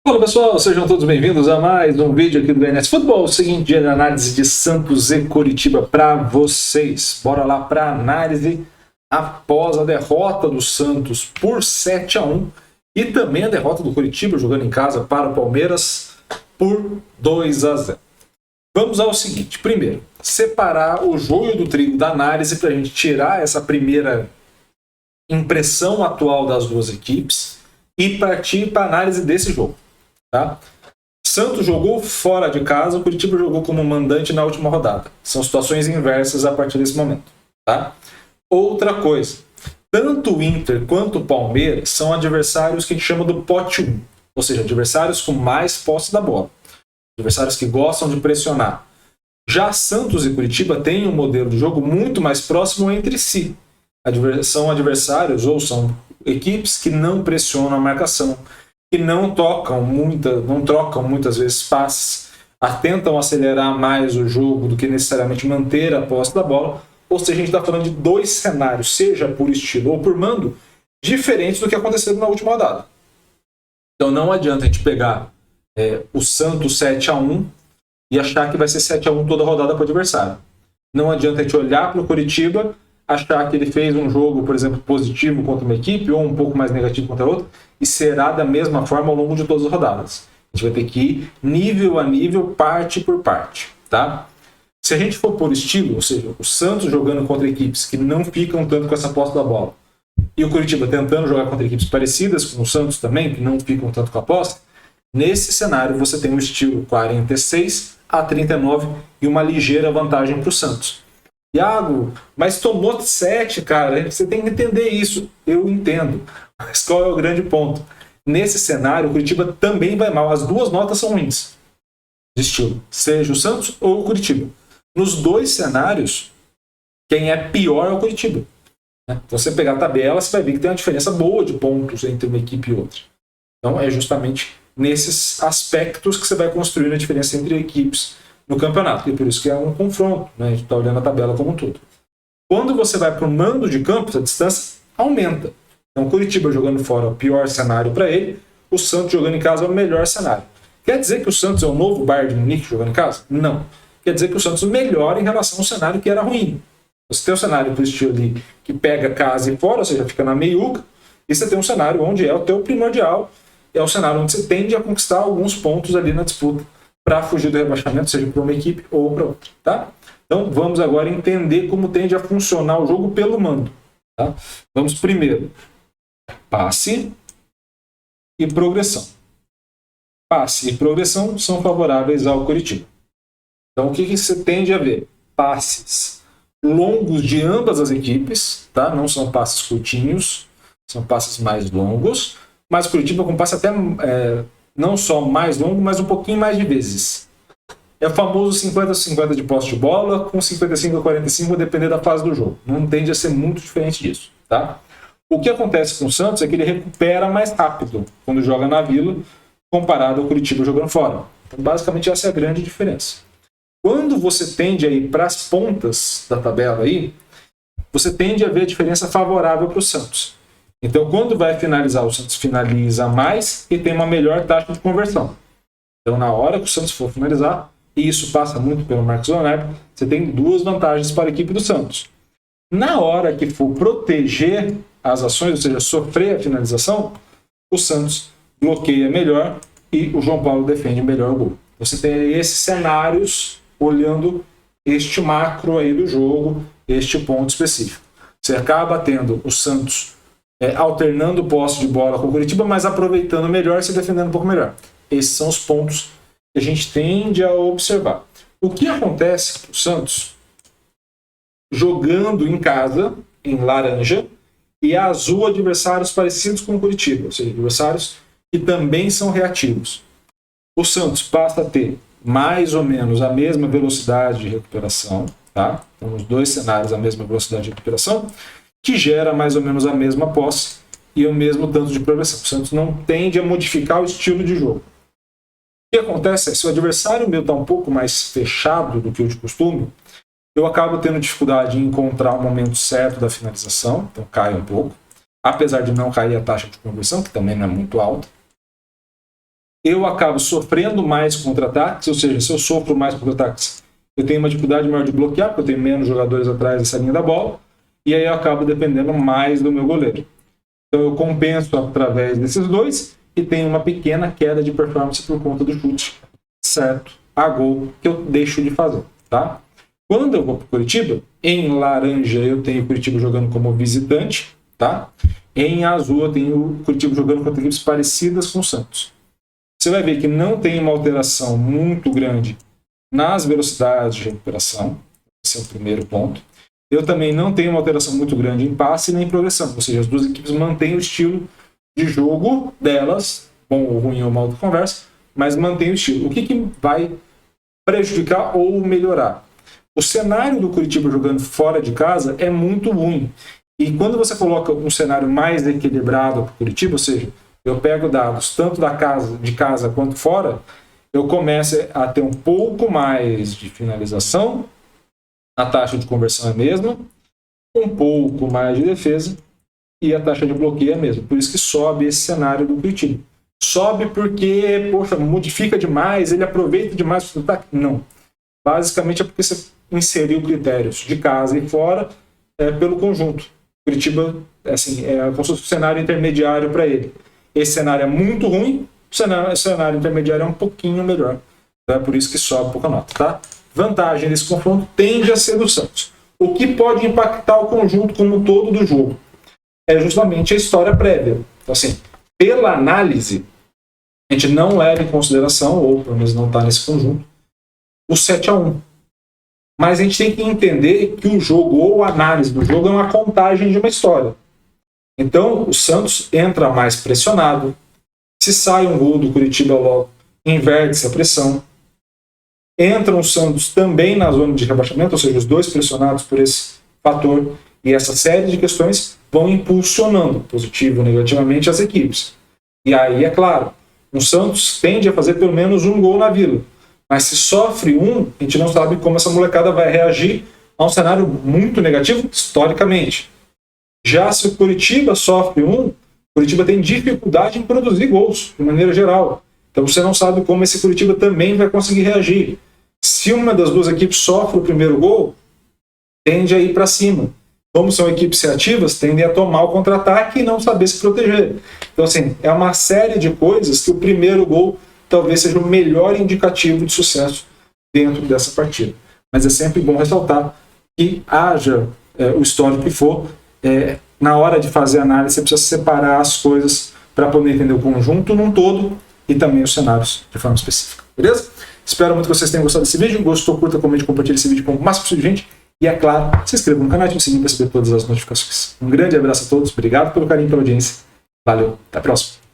Fala pessoal, sejam todos bem-vindos a mais um vídeo aqui do BNS Futebol. O seguinte dia de análise de Santos e Coritiba para vocês. Bora lá para análise após a derrota do Santos por 7-1 e também a derrota do Coritiba jogando em casa para o Palmeiras por 2-0. Vamos ao seguinte, primeiro, separar o joio do trigo da análise para a gente tirar essa primeira impressão atual das duas equipes e partir para a análise desse jogo. Tá? Santos jogou fora de casa, o Coritiba jogou como mandante na última rodada. São situações inversas a partir desse momento. Tá? Outra coisa, tanto o Inter quanto o Palmeiras são adversários que a gente chama do pote 1, ou seja, adversários com mais posse da bola, adversários que gostam de pressionar. Já Santos e Coritiba têm um modelo de jogo muito mais próximo entre si. São adversários ou são equipes que não pressionam a marcação, que não trocam muitas vezes passes, tentam acelerar mais o jogo do que necessariamente manter a posse da bola. Ou seja, a gente está falando de dois cenários, seja por estilo ou por mando, diferentes do que aconteceu na última rodada. Então não adianta a gente pegar o Santos 7-1 e achar que vai ser 7-1 toda a rodada para o adversário. Não adianta a gente olhar para o Coritiba, achar que ele fez um jogo, por exemplo, positivo contra uma equipe ou um pouco mais negativo contra outra e será da mesma forma ao longo de todas as rodadas. A gente vai ter que ir nível a nível, parte por parte. Tá? Se a gente for por estilo, ou seja, o Santos jogando contra equipes que não ficam tanto com essa posse da bola e o Coritiba tentando jogar contra equipes parecidas com o Santos também, que não ficam tanto com a posse, nesse cenário você tem um estilo 46-39 e uma ligeira vantagem para o Santos. Iago, mas tomou 7, cara. Você tem que entender isso. Eu entendo. Mas qual é o grande ponto? Nesse cenário, o Coritiba também vai mal. As duas notas são ruins de estilo. Seja o Santos ou o Coritiba. Nos dois cenários, quem é pior é o Coritiba. Então, se você pegar a tabela, você vai ver que tem uma diferença boa de pontos entre uma equipe e outra. Então, é justamente nesses aspectos que você vai construir a diferença entre equipes no campeonato, e por isso que é um confronto, né? A gente está olhando a tabela como um todo. Quando você vai para o mando de campo, a distância aumenta. Então, o Coritiba jogando fora é o pior cenário para ele, o Santos jogando em casa é o melhor cenário. Quer dizer que o Santos é o novo Bayern de Munique jogando em casa? Não. Quer dizer que o Santos melhora em relação ao cenário que era ruim. Você tem um cenário para o estilo ali que pega casa e fora, ou seja, fica na meiuca, e você tem um cenário onde é o teu primordial, é o cenário onde você tende a conquistar alguns pontos ali na disputa para fugir do rebaixamento, seja para uma equipe ou para outra. Tá? Então vamos agora entender como tende a funcionar o jogo pelo mando. Tá? Vamos primeiro, passe e progressão. Passe e progressão são favoráveis ao Coritiba. Então o que você tende a ver? Passes longos de ambas as equipes, tá? Não são passes curtinhos, são passes mais longos, mas o Coritiba com passe até não só mais longo, mas um pouquinho mais de vezes. É o famoso 50-50 de posse de bola, com 55-45 a depender da fase do jogo. Não tende a ser muito diferente disso. Tá? O que acontece com o Santos é que ele recupera mais rápido quando joga na Vila, comparado ao Coritiba jogando fora. Então, basicamente, essa é a grande diferença. Quando você tende a ir para as pontas da tabela, aí, você tende a ver a diferença favorável para o Santos. Então, quando vai finalizar, o Santos finaliza mais e tem uma melhor taxa de conversão. Então, na hora que o Santos for finalizar, e isso passa muito pelo Marcos Leonardo, você tem duas vantagens para a equipe do Santos. Na hora que for proteger as ações, ou seja, sofrer a finalização, o Santos bloqueia melhor e o João Paulo defende melhor o gol. Você tem esses cenários olhando este macro aí do jogo, este ponto específico. Você acaba tendo o Santos alternando posse de bola com o Coritiba, mas aproveitando melhor e se defendendo um pouco melhor. Esses são os pontos que a gente tende a observar. O que acontece com o Santos jogando em casa, em laranja, e azul adversários parecidos com o Coritiba, ou seja, adversários que também são reativos. O Santos passa a ter mais ou menos a mesma velocidade de recuperação, tá? Então, nos dois cenários, a mesma velocidade de recuperação, que gera mais ou menos a mesma posse e o mesmo tanto de progressão. O Santos não tende a modificar o estilo de jogo. O que acontece é, se o adversário meu está um pouco mais fechado do que o de costume, eu acabo tendo dificuldade em encontrar o momento certo da finalização, então cai um pouco, apesar de não cair a taxa de conversão, que também não é muito alta. eu acabo sofrendo mais contra-ataques, ou seja, se eu sofro mais contra-ataques, eu tenho uma dificuldade maior de bloquear, porque eu tenho menos jogadores atrás dessa linha da bola, e aí eu acabo dependendo mais do meu goleiro. Então eu compenso através desses dois e tenho uma pequena queda de performance por conta do chute certo a gol que eu deixo de fazer, tá? Quando eu vou para o Curitiba, em laranja eu tenho o Curitiba jogando como visitante, tá? Em azul eu tenho o Curitiba jogando contra equipes parecidas com o Santos. Você vai ver que não tem uma alteração muito grande nas velocidades de recuperação. Esse é o primeiro ponto. Eu também não tenho uma alteração muito grande em passe nem em progressão. Ou seja, as duas equipes mantêm o estilo de jogo delas, bom ou ruim ou mal de conversa, mas mantém o estilo. O que vai prejudicar ou melhorar? O cenário do Curitiba jogando fora de casa é muito ruim. E quando você coloca um cenário mais equilibrado para o Curitiba, ou seja, eu pego dados tanto de casa quanto fora, eu começo a ter um pouco mais de finalização, a taxa de conversão é a mesma, um pouco mais de defesa e a taxa de bloqueio é a mesma. Por isso que sobe esse cenário do Curitiba. Sobe porque, poxa, modifica demais, ele aproveita demais o ataque? Não. Basicamente é porque você inseriu critérios de casa e fora pelo conjunto. Curitiba assim, é como se fosse um cenário intermediário para ele. Esse cenário é muito ruim, o cenário intermediário é um pouquinho melhor. Então é por isso que sobe pouca nota, tá? Vantagem desse confronto tende a ser do Santos. O que pode impactar o conjunto como um todo do jogo é justamente a história prévia. Então, assim, pela análise, a gente não leva em consideração, ou pelo menos não está nesse conjunto, o 7-1. Mas a gente tem que entender que o jogo, ou a análise do jogo, é uma contagem de uma história. Então, o Santos entra mais pressionado. Se sai um gol do Curitiba logo, inverte-se a pressão. Entra o Santos também na zona de rebaixamento, ou seja, os dois pressionados por esse fator. E essa série de questões vão impulsionando, positivo ou negativamente, as equipes. E aí, é claro, o Santos tende a fazer pelo menos um gol na Vila. Mas se sofre um, a gente não sabe como essa molecada vai reagir a um cenário muito negativo, historicamente. Já se o Curitiba sofre um, o Curitiba tem dificuldade em produzir gols, de maneira geral. Então você não sabe como esse Curitiba também vai conseguir reagir. Se uma das duas equipes sofre o primeiro gol, tende a ir para cima. Como são equipes reativas, tendem a tomar o contra-ataque e não saber se proteger. Então, assim, é uma série de coisas que o primeiro gol talvez seja o melhor indicativo de sucesso dentro dessa partida. Mas é sempre bom ressaltar que haja o histórico que for, na hora de fazer a análise, você precisa separar as coisas para poder entender o conjunto num todo e também os cenários de forma específica. Beleza? Espero muito que vocês tenham gostado desse vídeo. Gostou, curta, comente, compartilhe esse vídeo com o máximo possível de gente. E é claro, se inscreva no canal e ative o sininho para receber todas as notificações. Um grande abraço a todos. Obrigado pelo carinho e pela audiência. Valeu. Até a próxima.